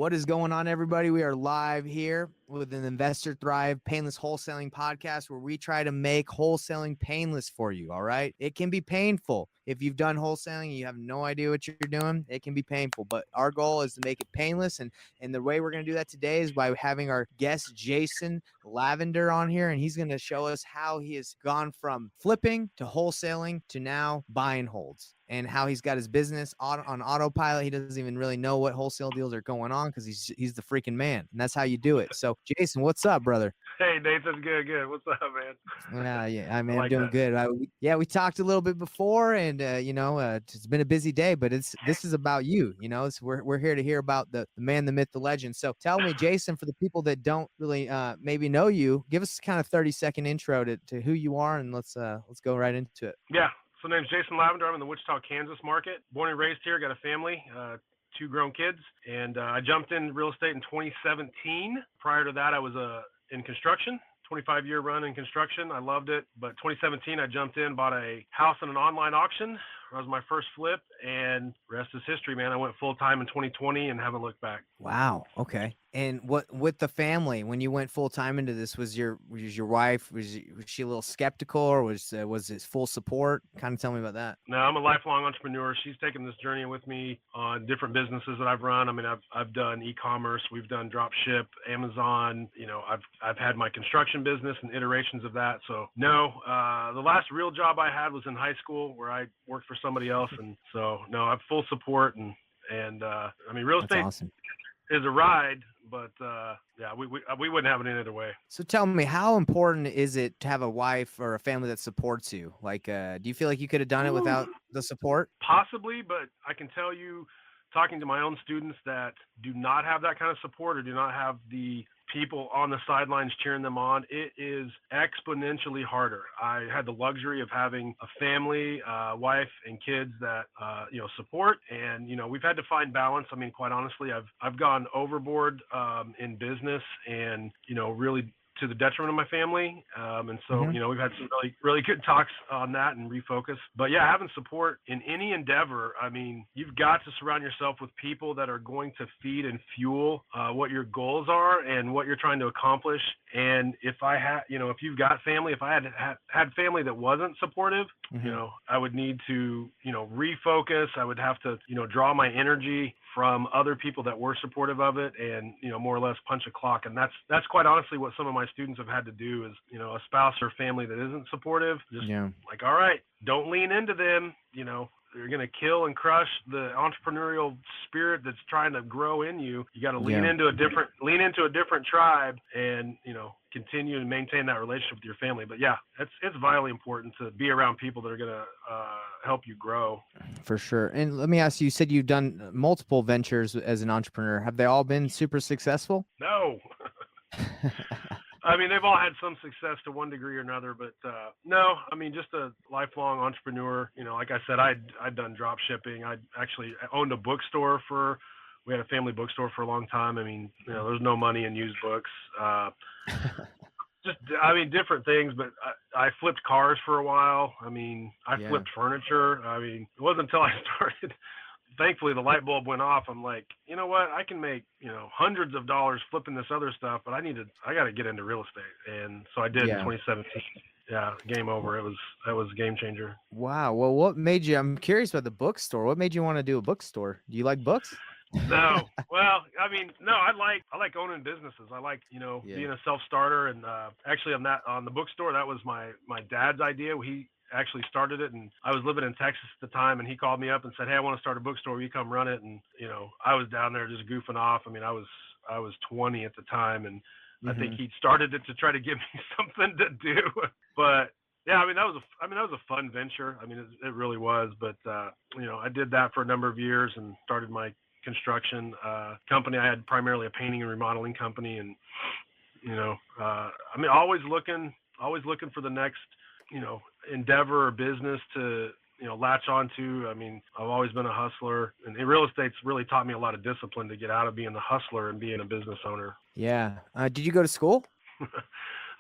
What is going on, everybody? We are live here with an Investor Thrive Payneless Wholesaling Podcast, where we try to make wholesaling painless for you. All right. It can be painful. If you've done wholesaling and you have no idea what you're doing, it can be painful. But our goal is to make it painless. And the way we're going to do that today is by having our guest, Jason Lavender, on here. And he's going to show us how he has gone from flipping to wholesaling to now buy and holds, and how he's got his business on autopilot. He doesn't even really know what wholesale deals are going on because he's the freaking man. And that's how you do it. So, Jason, what's up, brother? Hey, Nathan. Good. What's up, man? Yeah, I'm doing good. We talked a little bit before, and it's been a busy day, but this is about you. We're here to hear about the man, the myth, the legend. So tell me, Jason, for the people that don't really maybe know you, give us kind of 30-second intro to who you are, and let's go right into it. Yeah. So my name's Jason Lavender. I'm in the Wichita, Kansas market. Born and raised here. Got a family, 2 grown kids, and I jumped in real estate in 2017. Prior to that, I was in construction. 25-year run in construction. I loved it. But 2017, I jumped in, bought a house in an online auction. That was my first flip, and rest is history, man. I went full-time in 2020 and haven't looked back. Wow. Okay. And what with the family, when you went full-time into this, was your wife, was she a little skeptical, or was it full support? Kind of tell me about that. No, I'm a lifelong entrepreneur. She's taken this journey with me on different businesses that I've run. I mean, I've done e-commerce, we've done drop ship, Amazon. I've had my construction business and iterations of that. So no, the last real job I had was in high school where I worked for somebody else, and so no, I have full support, and I mean, real estate awesome. Is a ride, but we wouldn't have it any other way. So tell me, how important is it to have a wife or a family that supports you? Like, do you feel like you could have done it without the support? Possibly, but I can tell you, talking to my own students that do not have that kind of support or do not have the people on the sidelines cheering them on, it is exponentially harder. I had the luxury of having a family, wife and kids that, support, and, we've had to find balance. I mean, quite honestly, I've gone overboard, in business and, really to the detriment of my family. And so, we've had some really, really good talks on that and refocus. But yeah, having support in any endeavor, I mean, you've got to surround yourself with people that are going to feed and fuel what your goals are and what you're trying to accomplish. And if I had, if you've got family, if I had family that wasn't supportive, I would need to, refocus. I would have to, draw my energy from other people that were supportive of it and, more or less punch a clock. And that's quite honestly what some of my students have had to do is, a spouse or family that isn't supportive, just like, all right, don't lean into them. You're going to kill and crush the entrepreneurial spirit that's trying to grow in you. You got to lean into a different tribe and, continue to maintain that relationship with your family. But yeah, it's vitally important to be around people that are going to help you grow. For sure. And let me ask you, you said you've done multiple ventures as an entrepreneur. Have they all been super successful? No. I mean, they've all had some success to one degree or another, but no, I mean, just a lifelong entrepreneur. Like I said, I'd done drop shipping. I actually owned a bookstore we had a family bookstore for a long time. I mean, there's no money in used books. Different things, but I flipped cars for a while. I mean, I flipped furniture. I mean, it wasn't until I started, thankfully the light bulb went off. I'm like, you know what? I can make, hundreds of dollars flipping this other stuff, but I got to get into real estate. And so I did in 2017. Yeah. Game over. That was a game changer. Wow. Well, I'm curious about the bookstore. What made you want to do a bookstore? Do you like books? No. Well, I mean, no, I like owning businesses. I like, being a self-starter. And actually on the bookstore, that was my dad's idea. He actually started it, and I was living in Texas at the time, and he called me up and said, hey, I want to start a bookstore. Will you come run it? And, I was down there just goofing off. I mean, I was 20 at the time, and I think he started it to try to give me something to do. But yeah, I mean, that was a fun venture. I mean, it really was. But, I did that for a number of years and started my construction company. I had primarily a painting and remodeling company, and always looking for the next endeavor or business to latch onto. I mean, I've always been a hustler, and real estate's really taught me a lot of discipline to get out of being the hustler and being a business owner. Yeah. Did you go to school?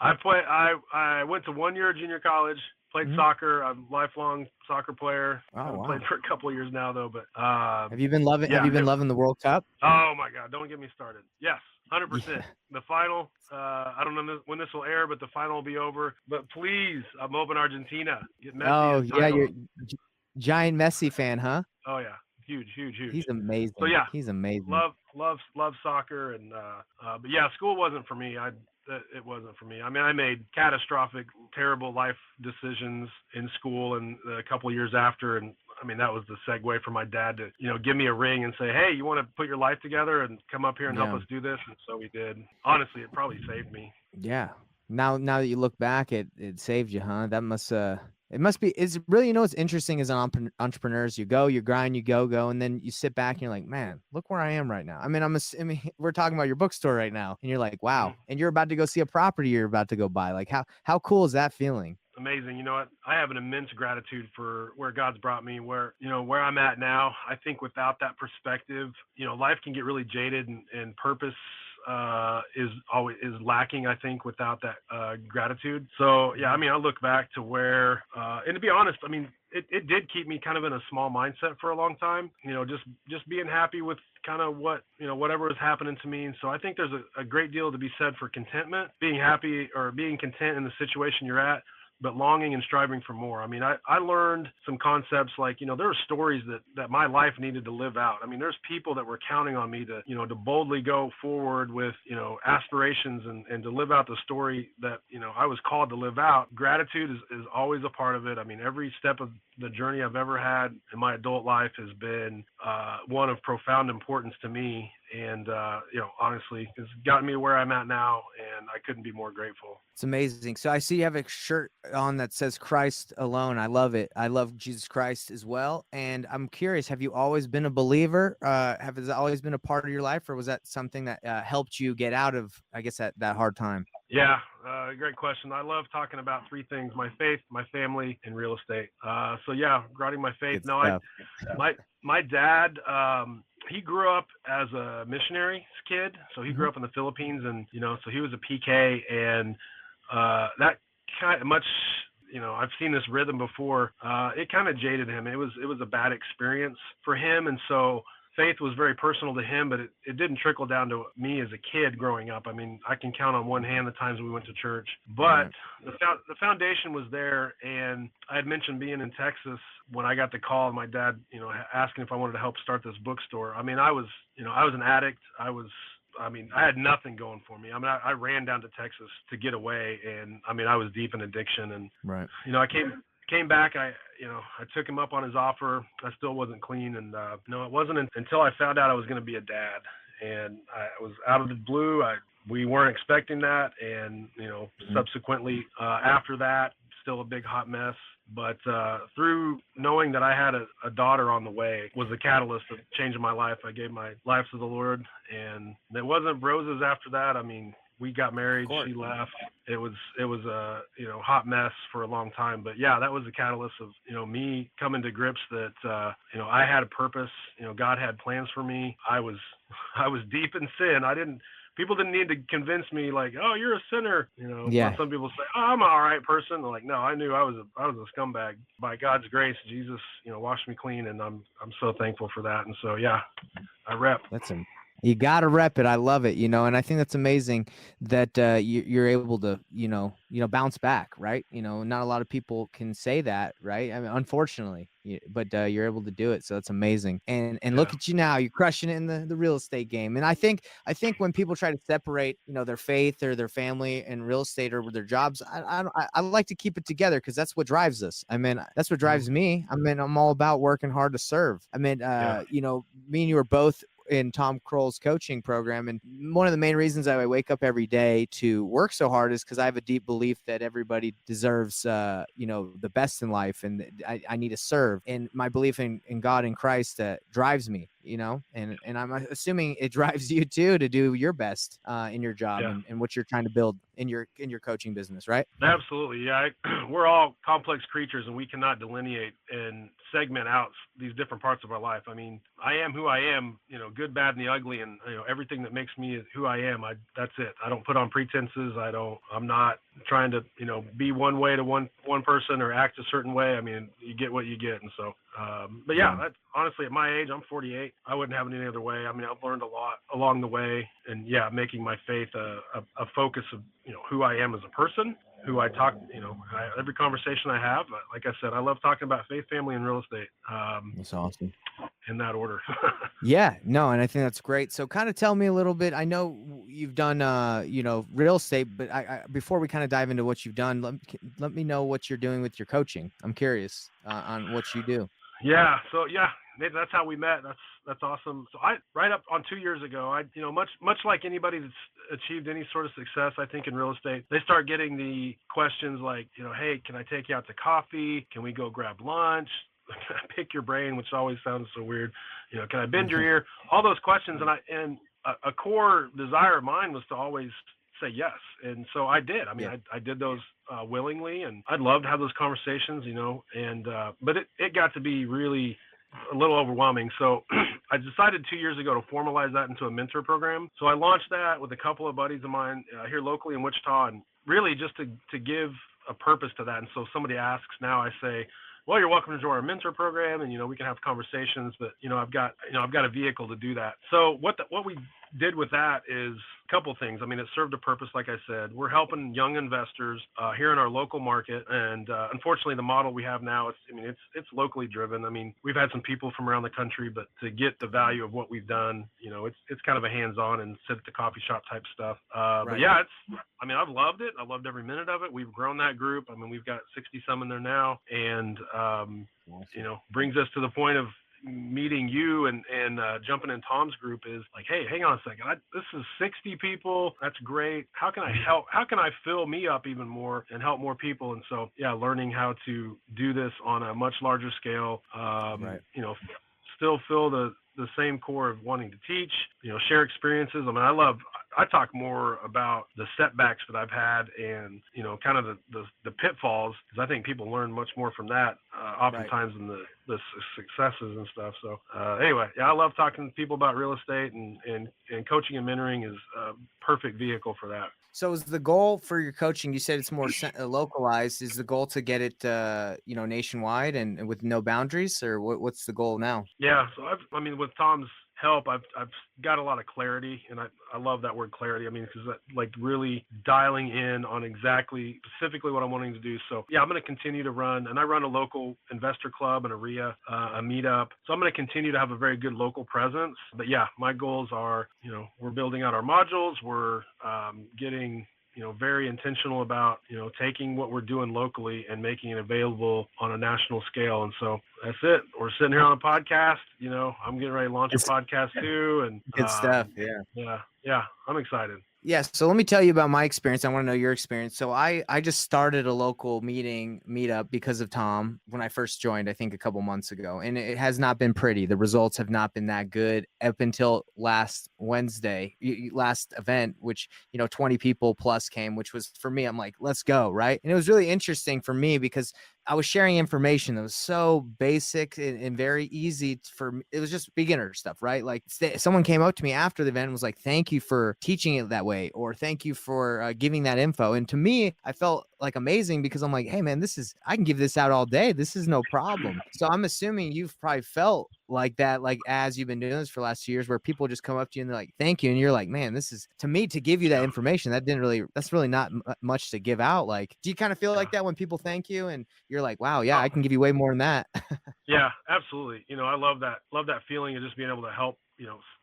I went to 1 year of junior college, played soccer. I'm a lifelong soccer player. Oh, I haven't wow. played for a couple of years now though, but Have you been loving the World Cup? Oh my God, don't get me started. Yes, 100%. Yeah. The final, I don't know when this will air, but the final will be over. But please, I'm hoping Argentina get Messi Oh, his yeah, title. you're giant Messi fan, huh? Oh yeah, huge. He's So amazing. yeah, He's amazing. love soccer, and but yeah, school wasn't for me. It wasn't for me. I mean, I made catastrophic, terrible life decisions in school, and a couple of years after, and I mean, that was the segue for my dad to, give me a ring and say, hey, you want to put your life together and come up here and help Yeah. us do this? And so we did. Honestly, it probably saved me. Yeah. Now that you look back, it saved you, huh? That must it must be. It's really, what's interesting as an entrepreneurs, you go, you grind, you go, and then you sit back and you're like, man, look where I am right now. I mean, we're talking about your bookstore right now, and you're like, wow, and you're about to go see a property you're about to go buy. Like, how cool is that feeling? Amazing. You know what? I have an immense gratitude for where God's brought me, where I'm at now. I think without that perspective, life can get really jaded, and purpose is lacking, I think, without that gratitude. So yeah, I mean, I look back to where, and to be honest, I mean, it did keep me kind of in a small mindset for a long time, just being happy with kind of whatever was happening to me. And so I think there's a great deal to be said for contentment, being happy or being content in the situation you're at, but longing and striving for more. I mean, I learned some concepts like, there were stories that my life needed to live out. I mean, there's people that were counting on me to, to boldly go forward with, aspirations and to live out the story that, I was called to live out. Gratitude is always a part of it. I mean, every step of the journey I've ever had in my adult life has been one of profound importance to me. And, honestly, it's gotten me where I'm at now, and I couldn't be more grateful. It's amazing. So I see you have a shirt on that says Christ alone. I love it. I love Jesus Christ as well. And I'm curious, have you always been a believer? Has it always been a part of your life, or was that something that helped you get out of, I guess, that hard time? Yeah, great question. I love talking about three things: my faith, my family, and real estate. So yeah, regarding my faith, my dad, he grew up as a missionary kid. So he grew up in the Philippines, and so he was a PK, and that kind of much. I've seen this rhythm before. It kind of jaded him. It was a bad experience for him, and so faith was very personal to him, but it didn't trickle down to me as a kid growing up. I mean, I can count on one hand the times we went to church, but the foundation was there. And I had mentioned being in Texas when I got the call, and my dad, asking if I wanted to help start this bookstore. I mean, I was an addict. I had nothing going for me. I mean, I ran down to Texas to get away, and I mean, I was deep in addiction, and I came back. I took him up on his offer. I still wasn't clean, and it wasn't until I found out I was going to be a dad, and I was out of the blue. We weren't expecting that, and subsequently after that, still a big hot mess. But through knowing that I had a daughter on the way was the catalyst of changing my life. I gave my life to the Lord, and it wasn't roses after that. I mean, we got married. She left. It was a hot mess for a long time. But yeah, that was the catalyst of me coming to grips that I had a purpose. God had plans for me. I was deep in sin. People didn't need to convince me like, oh, you're a sinner. Some people say, oh, I'm an all right person. I'm like, no, I knew I was a scumbag. By God's grace, Jesus, washed me clean, and I'm so thankful for that. And so yeah, I rep. You got to rep it. I love it, and I think that's amazing that you're able to, bounce back, right? Not a lot of people can say that, right? I mean, unfortunately, but you're able to do it. So that's amazing. And look at you now, you're crushing it in the real estate game. And I think when people try to separate, their faith or their family and real estate or their jobs, I like to keep it together, because that's what drives us. I mean, that's what drives me. I mean, I'm all about working hard to serve. I mean, me and you were both in Tom Kroll's coaching program. And one of the main reasons I wake up every day to work so hard is because I have a deep belief that everybody deserves, the best in life, and I need to serve. And my belief in God and Christ drives me, and I'm assuming it drives you too, to do your best in your job and what you're trying to build in your coaching business, right? Absolutely. Yeah. We're all complex creatures, and we cannot delineate and segment out these different parts of our life. I mean, I am who I am, good, bad, and the ugly, and everything that makes me who I am. That's it. I don't put on pretenses. I'm not trying to, be one way to one person or act a certain way. I mean, you get what you get. And so, but yeah, that's honestly, at my age, I'm 48. I wouldn't have it any other way. I mean, I've learned a lot along the way, and yeah, making my faith a focus of, who I am as a person, who I talk, every conversation I have, like I said, I love talking about faith, family, and real estate. That's awesome. In that order. Yeah, no, and I think that's great. So kind of tell me a little bit. I know you've done, real estate, but I before we kind of dive into what you've done, let me know what you're doing with your coaching. I'm curious on what you do. Yeah. So yeah, Nathan, that's how we met. That's awesome. So right up on 2 years ago, much like anybody that's achieved any sort of success, I think in real estate, they start getting the questions like, hey, can I take you out to coffee? Can we go grab lunch? Can I pick your brain, which always sounds so weird. Can I bend your ear? All those questions. And a core desire of mine was to always say yes. And so I did. I mean, I did those willingly, and I'd love to have those conversations, but it got to be really a little overwhelming. So I decided 2 years ago to formalize that into a mentor program. So I launched that with a couple of buddies of mine here locally in Wichita, and really just to give a purpose to that. And so if somebody asks now, I say, well, you're welcome to join our mentor program, and we can have conversations. But I've got a vehicle to do that. So what we did with that is a couple things. I mean, it served a purpose, like I said. We're helping young investors here in our local market, and unfortunately, the model we have now, it's locally driven. I mean, we've had some people from around the country, but to get the value of what we've done, it's kind of a hands-on and sit at the coffee shop type stuff. Right. But yeah, I've loved it. I loved every minute of it. We've grown that group. I mean, we've got 60 some in there now, and brings us to the point of meeting you and jumping in Tom's group is like, hey, hang on a second. This is 60 people. That's great. How can I help? How can I fill me up even more and help more people? And so, yeah, learning how to do this on a much larger scale, still fill the same core of wanting to teach, share experiences. I mean, I talk more about the setbacks that I've had and, kind of the pitfalls, because I think people learn much more from that oftentimes than the successes and stuff. So anyway, yeah, I love talking to people about real estate, and coaching and mentoring is a perfect vehicle for that. So is the goal for your coaching, you said it's more localized, is the goal to get it, nationwide and with no boundaries, or what's the goal now? Yeah. So with Tom's help, I've got a lot of clarity, and I love that word clarity. I mean, because like really dialing in on specifically what I'm wanting to do. So yeah, I'm going to continue to run, and I run a local investor club and a RIA, a meetup. So I'm going to continue to have a very good local presence. But yeah, my goals are, we're building out our modules. We're getting very intentional about, taking what we're doing locally and making it available on a national scale. And so that's it. We're sitting here on a podcast, I'm getting ready to launch a podcast too. And good stuff. Yeah. I'm excited. Yeah. So let me tell you about my experience. I want to know your experience. So I just started a local meetup because of Tom when I first joined, I think a couple months ago, and it has not been pretty. The results have not been that good up until last Wednesday, last event, which, 20 people plus came, which was for me, I'm like, let's go. Right. And it was really interesting for me because I was sharing information that was so basic and very easy for me. It was just beginner stuff, right? Like someone came up to me after the event and was like, thank you for teaching it that way, or thank you for giving that info. And to me, I felt like amazing because I'm like, hey man, I can give this out all day. This is no problem. So I'm assuming you've probably felt like that, like as you've been doing this for the last 2 years, where people just come up to you and they're like, thank you. And you're like, man, this is, to me, to give you that information, that's really not much to give out. Like, do you kind of feel like that when people thank you and you're like, wow, yeah, I can give you way more than that? Yeah, absolutely. I love that feeling of just being able to help,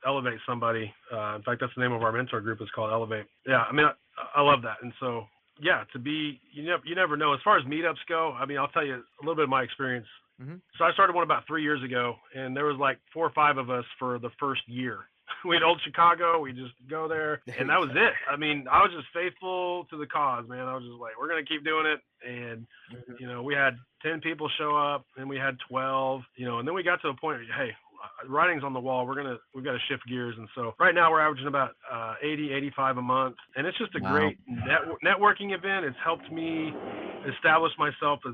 elevate somebody. In fact, that's the name of our mentor group, is called Elevate. Yeah. I mean, I love that. And so, yeah, you never know. As far as meetups go, I mean, I'll tell you a little bit of my experience. Mm-hmm. So I started one about 3 years ago, and there was like 4 or 5 of us for the first year. We had Old Chicago. We just go there, and that was it. I mean, I was just faithful to the cause, man. I was just like, we're going to keep doing it. And, we had 10 people show up, and we had 12, and then we got to a point where, hey, writing's on the wall. We've got to shift gears. And so right now we're averaging about 80, 85 a month. And it's just a great networking event. It's helped me establish myself as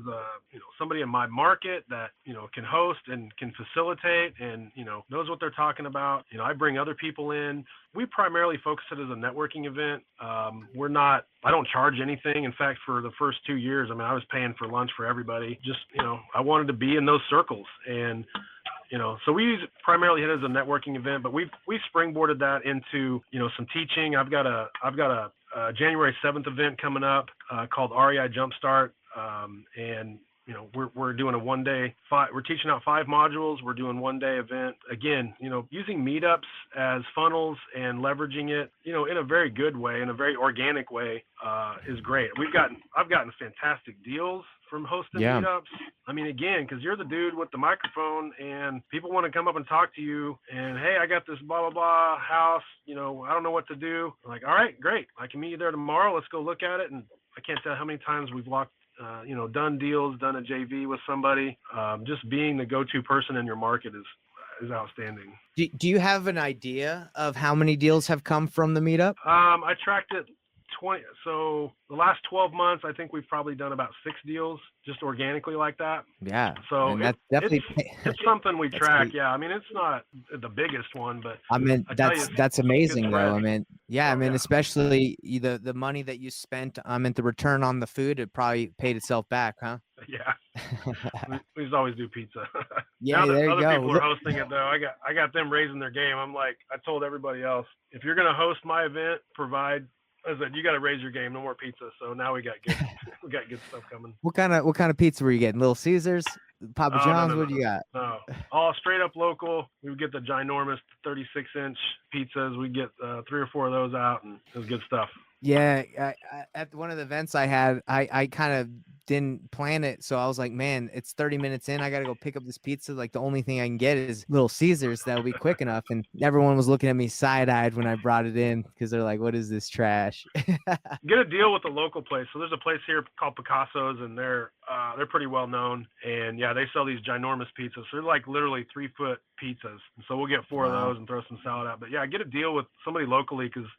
somebody in my market that, can host and can facilitate and, knows what they're talking about. I bring other people in. We primarily focus it as a networking event. I don't charge anything. In fact, for the first 2 years, I was paying for lunch for everybody. Just, I wanted to be in those circles. And, so we primarily hit it as a networking event, but we springboarded that into, some teaching. I've got a January 7th event coming up called REI Jumpstart. And we're doing a 1 day, we're teaching out 5 modules. We're doing 1 day event. Again, using meetups as funnels and leveraging it, in a very good way, in a very organic way, is great. I've gotten fantastic deals from hosting meetups. Again, because you're the dude with the microphone and people want to come up and talk to you and, hey, I got this blah, blah, blah house, I don't know what to do. I'm like, all right, great. I can meet you there tomorrow. Let's go look at it. And I can't tell how many times we've walked, done deals, done a JV with somebody. Just being the go-to person in your market is outstanding. Do you have an idea of how many deals have come from the meetup? I tracked it 20. So the last 12 months, I think we've probably done about 6 deals just organically like that. Yeah. So that's definitely it's something we track. Sweet. Yeah. It's not the biggest one, but that's amazing though. Yeah. Especially the money that you spent, the return on the food, it probably paid itself back, huh? Yeah. we just always do pizza. Yeah, now there you other go. People are hosting it though. I got them raising their game. I'm like, I told everybody else, if you're going to host my event, I said, you got to raise your game. No more pizza. So now we got good stuff coming. What kind of pizza were you getting? Little Caesars, Papa John's? What do you got? No, all straight up local. We would get the ginormous 36-inch pizzas. We get 3 or 4 of those out, and it was good stuff. Yeah, at one of the events I had, I kind of didn't plan it, so I was like, man, it's 30 minutes in, I gotta go pick up this pizza. Like the only thing I can get is Little Caesars. That'll be quick enough. And everyone was looking at me side-eyed when I brought it in because they're like, what is this trash? Get a deal with the local place. So there's a place here called Picasso's, and they're pretty well known. And yeah, they sell these ginormous pizzas. So they're like literally 3-foot pizzas. And so we'll get 4 of those and throw some salad out. But yeah, get a deal with somebody locally because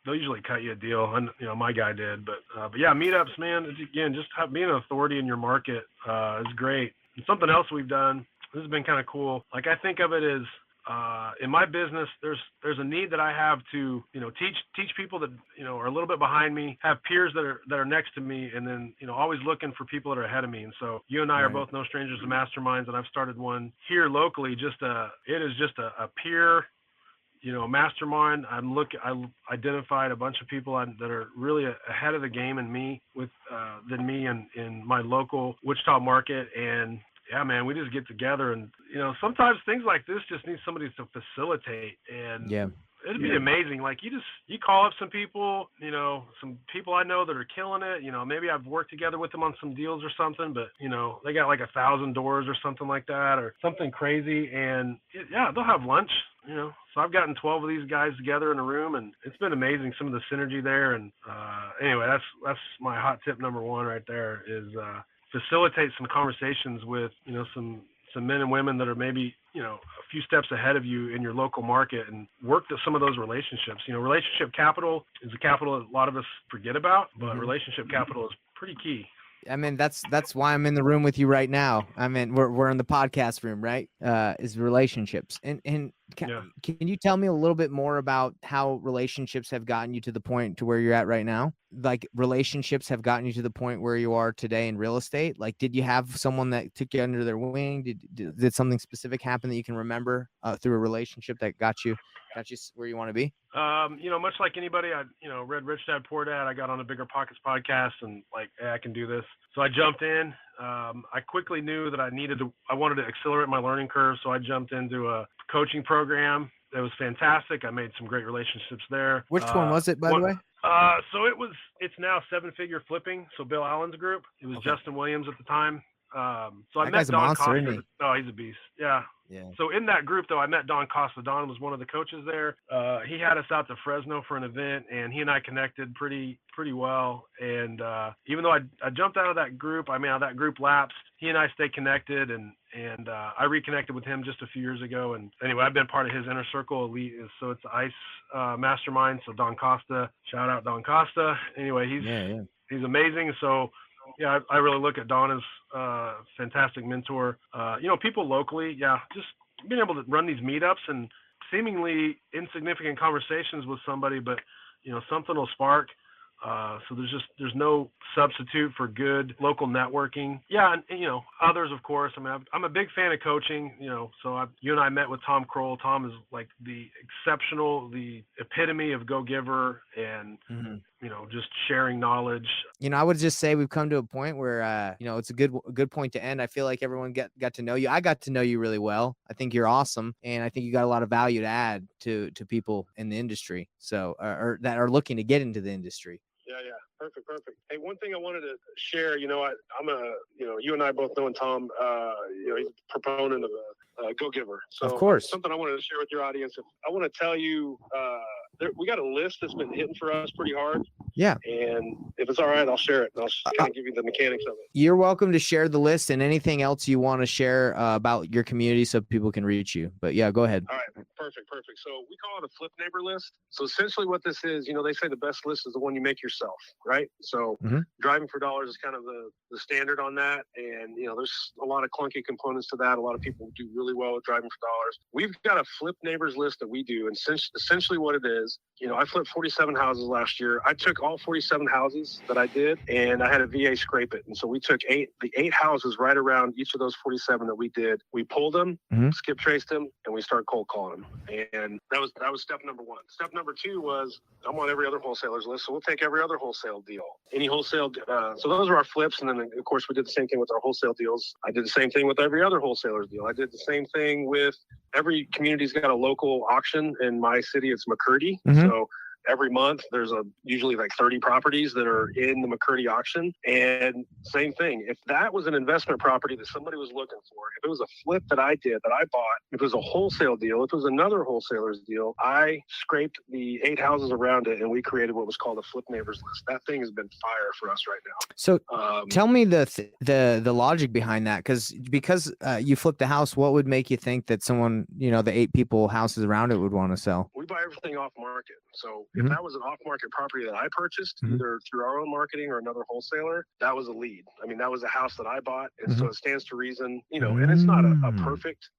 they'll usually cut you a deal. And my guy did, but yeah, meetups, man, again, just being an authority in your market is great. And something else we've done, this has been kind of cool. Like I think of it as in my business, there's a need that I have to, teach people that, are a little bit behind me, have peers that are next to me, and then, always looking for people that are ahead of me. And so you and I are both no strangers to masterminds, and I've started one here locally. It is just a peer, mastermind. I identified a bunch of people that are really ahead of the game than me in my local Wichita market. And yeah, man, we just get together and, sometimes things like this just need somebody to facilitate. And it'd be amazing. Like you call up some people, some people I know that are killing it. Maybe I've worked together with them on some deals or something, but they got like 1,000 doors or something like that, or something crazy. And they'll have lunch, So I've gotten 12 of these guys together in a room, and it's been amazing. Some of the synergy there. And anyway, that's my hot tip number 1 right there is facilitate some conversations with, some men and women that are maybe, a few steps ahead of you in your local market, and work to some of those relationships. Relationship capital is a capital that a lot of us forget about, but relationship capital is pretty key. That's why I'm in the room with you right now. We're in the podcast room, right? Is relationships. And can you tell me a little bit more about how relationships have gotten you to the point to where you're at right now? Like relationships have gotten you to the point where you are today in real estate. Like, did you have someone that took you under their wing? Did something specific happen that you can remember through a relationship that got you where you want to be? Much like anybody, I read Rich Dad Poor Dad. I got on a Bigger Pockets podcast and like, hey, I can do this. So I jumped in. I quickly knew that I wanted to accelerate my learning curve. So I jumped into a coaching program. It was fantastic. I made some great relationships there. Which one was it, by the way? So it's now 7-Figure Flipping. So Bill Allen's group. It was Justin Williams at the time. So I That met guy's a Don monster, isn't Costa. he? Oh, he's a beast. Yeah. Yeah. So in that group, though, I met Don Costa. Don was one of the coaches there. He had us out to Fresno for an event, and he and I connected pretty well. And even though I jumped out of that group, that group lapsed. He and I stayed connected, and I reconnected with him just a few years ago. And anyway, I've been part of his inner circle elite. So it's ICE Mastermind. So Don Costa, shout out Don Costa. Anyway, he's amazing. So yeah, I really look at Don as a fantastic mentor. People locally, just being able to run these meetups and seemingly insignificant conversations with somebody, but something will spark. So there's no substitute for good local networking. Yeah, and others, of course. I'm a big fan of coaching. So you and I met with Tom Kroll. Tom is like the epitome of go-giver and just sharing knowledge. I would just say we've come to a point where it's a good point to end. I feel like everyone got to know you. I got to know you really well. I think you're awesome, and I think you got a lot of value to add to people in the industry. So or that are looking to get into the industry. Yeah. Perfect. Hey, one thing I wanted to share, you and I both know Tom, he's a proponent of a go-giver. So of course, something I wanted to share with your audience. I want to tell you, we got a list that's been hitting for us pretty hard. Yeah. And if it's all right, I'll share it. And I'll kind of give you the mechanics of it. You're welcome to share the list and anything else you want to share about your community so people can reach you. But yeah, go ahead. All right. Perfect. So we call it a flip neighbor list. So essentially what this is, they say the best list is the one you make yourself, right? So driving for dollars is kind of the standard on that. And, there's a lot of clunky components to that. A lot of people do really well with driving for dollars. We've got a flip neighbors list that we do. And essentially what it is, I flipped 47 houses last year. I took all 47 houses that I did and I had a VA scrape it. And so we took the eight houses right around each of those 47 that we did. We pulled them, skip traced them, and we started cold calling them. And that was step number one. Step number two was I'm on every other wholesaler's list. So we'll take every other wholesale deal. Any wholesale. So those are our flips. And then of course we did the same thing with our wholesale deals. I did the same thing with every other wholesaler's deal. I did the same thing with every community's got a local auction. In my city, it's McCurdy. So every month, there's usually like 30 properties that are in the McCurdy auction. And same thing, if that was an investment property that somebody was looking for, if it was a flip that I did, that I bought, if it was a wholesale deal, if it was another wholesaler's deal, I scraped the 8 houses around it and we created what was called a flip neighbors list. That thing has been fire for us right now. So tell me the logic behind that, because you flipped a house, what would make you think that someone, the 8 people houses around it would want to sell? We buy everything off market. So if that was an off-market property that I purchased, either through our own marketing or another wholesaler, that was a lead. That was a house that I bought. And so it stands to reason, and it's not a perfect,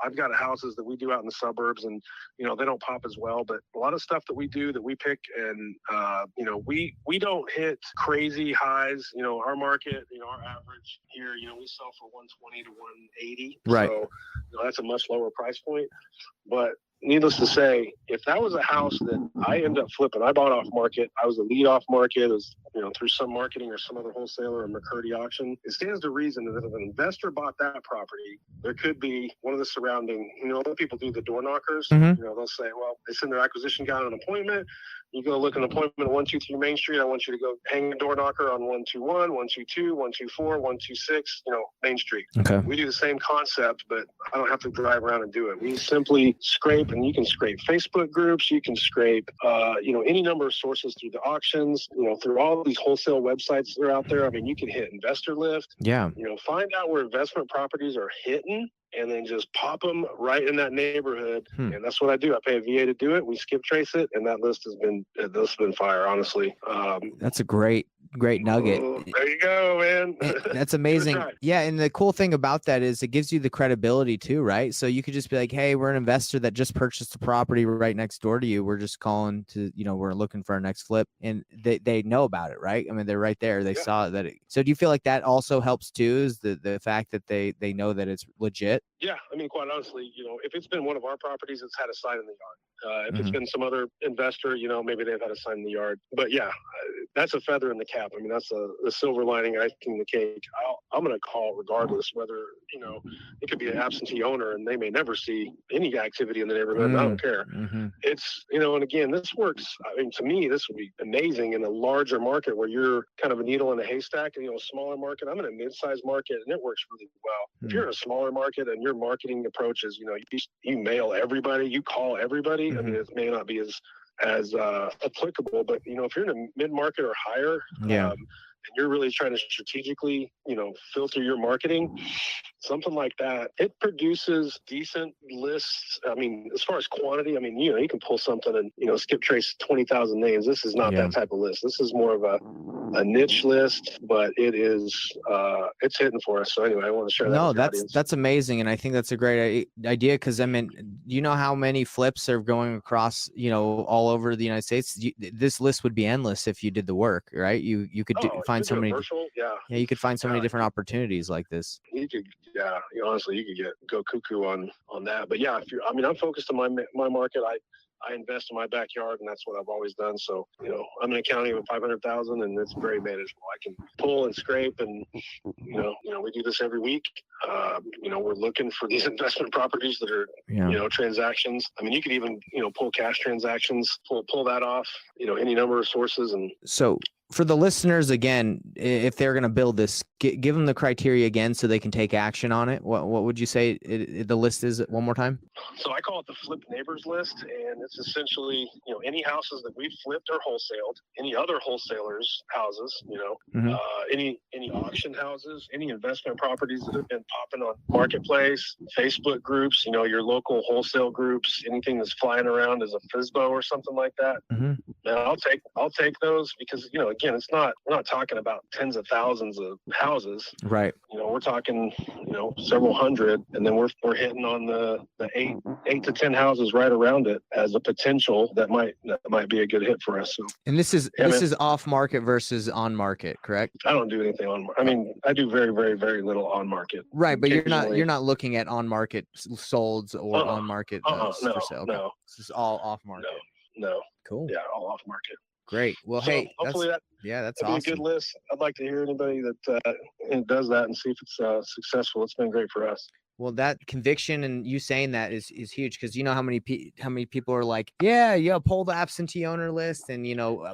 I've got houses that we do out in the suburbs and, they don't pop as well, but a lot of stuff that we do that we pick and, we don't hit crazy highs, our market, our average here, we sell for 120 to 180. Right. So, that's a much lower price point, but needless to say, if that was a house that I ended up flipping, I bought off market, I was a lead off market, it was, through some marketing or some other wholesaler or McCurdy auction, it stands to reason that if an investor bought that property, there could be one of the surrounding, other people do the door knockers, they'll say, well, they send their acquisition guy on an appointment. You go look an appointment at 123 Main Street. I want you to go hang a door knocker on 121, 122, 124, 126, Main Street. Okay. We do the same concept, but I don't have to drive around and do it. We simply scrape, and you can scrape Facebook groups. You can scrape, any number of sources through the auctions, through all these wholesale websites that are out there. You can hit Investor Lift. Yeah. Find out where investment properties are hitting and then just pop them right in that neighborhood. And that's what I do. I pay a VA to do it. We skip trace it. And that list has been fire, honestly. That's a great nugget. There you go, man. That's amazing. Yeah. And the cool thing about that is it gives you the credibility too, right? So you could just be like, hey, we're an investor that just purchased a property right next door to you. We're just calling to, we're looking for our next flip. And they know about it, right? they're right there. They saw that. So do you feel like that also helps too, is the fact that they know that it's legit? Yeah. Quite honestly, if it's been one of our properties, it's had a sign in the yard. If it's been some other investor, maybe they've had a sign in the yard. But yeah, that's a feather in the cap. I mean, that's the silver lining, icing the cake. I'm going to call regardless whether, you know, it could be an absentee owner and they may never see any activity in the neighborhood. And I don't care. Mm-hmm. It's, you know, and again, this works. I mean, to me, this would be amazing in a larger market where you're kind of a needle in a haystack, and, you know, a smaller market. I'm in a mid-sized market and it works really well. If you're in a smaller market and your marketing approach is, you know, you mail everybody, you call everybody. I mean, it may not be as applicable, but, you know, if you're in a mid-market or higher, and you're really trying to strategically, you know, filter your marketing, something like that, it produces decent lists. I mean, as far as quantity, I mean, you know, you can pull something and, you know, skip trace 20,000 names. This is not that type of list. This is more of a niche list, but it is, it's hitting for us. So anyway, I want to share that. No, with the audience. that's amazing. And I think that's a great idea. Cause I mean, you know how many flips are going across, you know, all over the United States. This list would be endless if you did the work, right? You could find so many, you could find so many different opportunities like this. You could, honestly, you could go cuckoo on that. But yeah, I'm focused on my market. I invest in my backyard, and that's what I've always done. So, you know, I'm in a county with 500,000, and it's very manageable. I can pull and scrape, and you know, we do this every week. You know, we're looking for these investment properties that are, you know, transactions. I mean, you could even, you know, pull cash transactions, pull that off. You know, any number of sources. And so, for the listeners, again, if they're going to build this, give them the criteria again so they can take action on it. What would you say the list is one more time? So I call it the Flip Neighbors list, and it's essentially, you know, any houses that we've flipped or wholesaled, any other wholesalers' houses, you know, any auction houses, any investment properties that have been popping on Marketplace, Facebook groups, you know, your local wholesale groups, anything that's flying around as a FSBO or something like that. And I'll take those because, you know, again, we're not talking about tens of thousands of houses, right? You know, we're talking, you know, several hundred, and then we're hitting on the 8 to 10 houses right around it as a potential that might be a good hit for us. So, and this is off market versus on market, correct? I don't do anything on. I mean, I do very, very, very little on market. Right, but you're not looking at on market solds or on market for sale. Okay. No, this is all off market. No. Cool. Yeah, all off market. Great. Well, so hey, hopefully that's awesome. Be a good list. I'd like to hear anybody that does that and see if it's successful. It's been great for us. Well, that conviction and you saying that is huge, because you know how many people are like, pull the absentee owner list and, you know,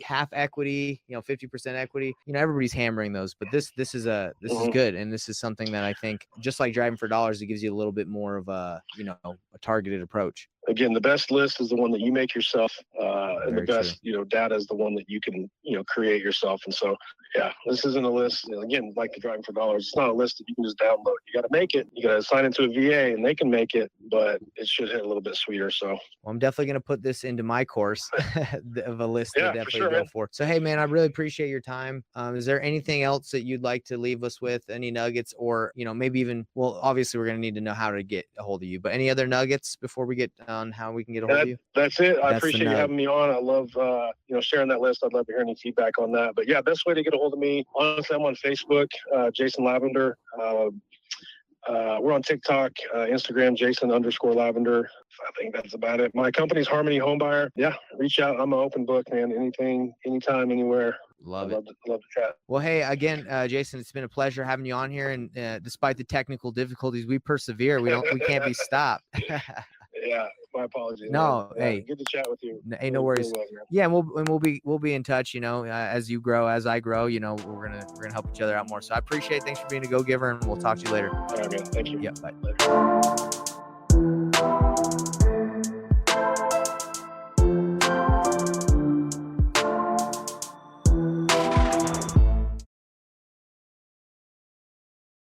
half equity, you know, 50% equity. You know, everybody's hammering those, but this is good, and this is something that I think, just like driving for dollars, it gives you a little bit more of a, you know, a targeted approach. Again, the best list is the one that you make yourself, and the best, true. You know, data is the one that you can, you know, create yourself. And so, yeah, this isn't a list. You know, again, like the driving for dollars, it's not a list that you can just download. You got to make it. You got to sign into a VA, and they can make it, but it should hit a little bit sweeter. So, well, I'm definitely going to put this into my course of a list to definitely for sure, go for. So, hey, man, I really appreciate your time. Is there anything else that you'd like to leave us with? Any nuggets, or, you know, maybe even, well, obviously we're going to need to know how to get a hold of you, but any other nuggets before we get on how we can get a hold of you? That's it. I appreciate you having me on. I love, you know, sharing that list. I'd love to hear any feedback on that. But yeah, best way to get a hold of me, honestly, I'm on Facebook, Jason Lavender. We're on TikTok, Instagram, Jason_Lavender. I think that's about it. My company's Harmony Homebuyer. Yeah, reach out. I'm an open book, man. Anything, anytime, anywhere. Love to chat. Well, hey, again, Jason, it's been a pleasure having you on here. And despite the technical difficulties, we persevere. We can't be stopped. Yeah, my apologies. No, hey, good to chat with you. Hey, no worries. Yeah, we'll be in touch. You know, as you grow, as I grow, you know, we're gonna help each other out more. So I appreciate it. Thanks for being a go-giver, and we'll talk to you later. All right, man. Thank you. Yeah, bye.